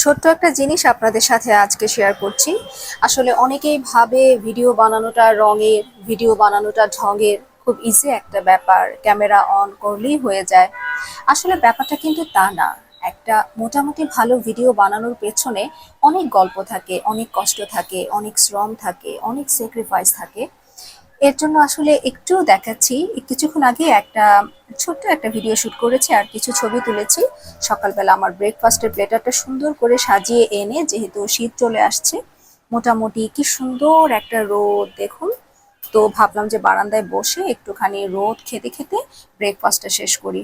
ছোট্ট একটা জিনিস আপনাদের সাথে আজকে শেয়ার করছি। আসলে অনেকেই ভাবে ভিডিও বানানোটা রঙের, ভিডিও বানানোটা ঢঙের, খুব ইজি একটা ব্যাপার, ক্যামেরা অন করলেই হয়ে যায়। আসলে ব্যাপারটা কিন্তু তা না। একটা মোটামুটি ভালো ভিডিও বানানোর পেছনে অনেক গল্প থাকে, অনেক কষ্ট থাকে, অনেক শ্রম থাকে, অনেক স্যাক্রিফাইস থাকে। এর জন্য আসলে একটু দেখাচ্ছি। কিছুক্ষণ আগে একটা ছোট্ট একটা ভিডিও শুট করেছি আর কিছু ছবি তুলেছি। সকালবেলা আমার ব্রেকফাস্টের প্লেটারটা সুন্দর করে সাজিয়ে এনে, যেহেতু শীত চলে আসছে, মোটামুটি কি সুন্দর একটা রোদ দেখুন। তো ভাবলাম যে বারান্দায় বসে একটুখানি রোদ খেতে খেতে ব্রেকফাস্টটা শেষ করি।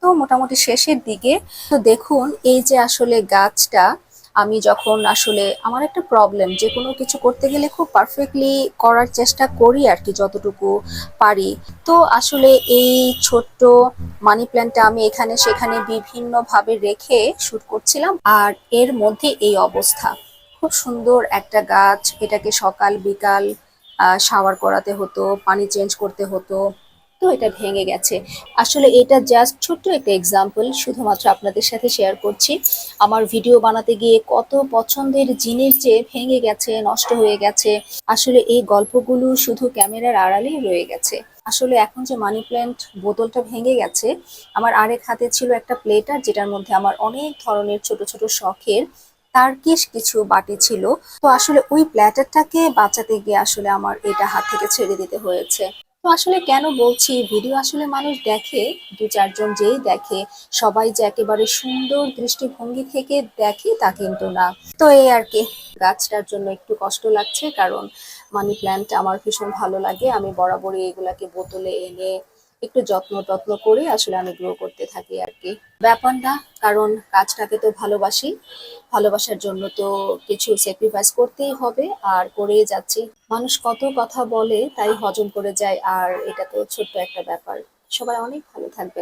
তো মোটামুটি শেষের দিকে তো দেখুন, এই যে আসলে গাছটা, আমি যখন আসলে আমার একটা প্রবলেম, যে কোনো কিছু করতে গেলে খুব পারফেক্টলি করার চেষ্টা করি আর কি, যতটুকু পারি। তো আসলে এই ছোট্ট মানি প্ল্যান্টটা আমি এখানে সেখানে বিভিন্ন ভাবে রেখে শুট করছিলাম, আর এর মধ্যে এই অবস্থা। খুব সুন্দর একটা গাছ, এটাকে সকাল বিকাল শাওয়ার করাতে হতো, পানি চেঞ্জ করতে হতো। তো এটা ভেঙে গেছে। আসলে এটা জাস্ট ছোট্ট একটা এক্সাম্পল, শুধুমাত্র আপনাদের সাথে শেয়ার করছি। আমার ভিডিও বানাতে গিয়ে কত পছন্দের জিনিস যে ভেঙে গেছে, নষ্ট হয়ে গেছে। আসলে এই গল্পগুলো শুধু ক্যামেরার আড়ালেই রয়ে গেছে। আসলে এখন যে মানি প্ল্যান্ট বোতলটা ভেঙে গেছে, আমার আরেক হাতে ছিল একটা প্লেটার, যেটার মধ্যে আমার অনেক ধরনের ছোট ছোট শখের টার্কিশ কিছু বাটি ছিল। তো আসলে ওই প্ল্যাটারটাকে বাঁচাতে গিয়ে আসলে আমার এটা হাত থেকে ছেড়ে দিতে হয়েছে। তো আসলে কেন বলছি, ভিডিও আসলে মানুষ দেখে, দু চারজন যেই দেখে, সবাই যে একেবারে সুন্দর দৃষ্টিভঙ্গি থেকে দেখে তা কিন্তু না। তো এই আর কি, গাছটার জন্য একটু কষ্ট লাগছে, কারণ মানি প্ল্যান্ট আমার ভীষণ ভালো লাগে। আমি বরাবরই এগুলাকে বোতলে এনে একটু যত্ন টত্ন করে আসলে আমি গ্রো করতে থাকি আর কি। ব্যাপার না, কারণ কাজটাকে তো ভালোবাসি। ভালোবাসার জন্য তো কিছু স্যাক্রিফাইস করতেই হবে, আর করেই যাচ্ছি। মানুষ কত কথা বলে, তাই হজম করে যায়, আর এটা তো ছোট্ট একটা ব্যাপার। সবাই অনেক ভালো থাকবে।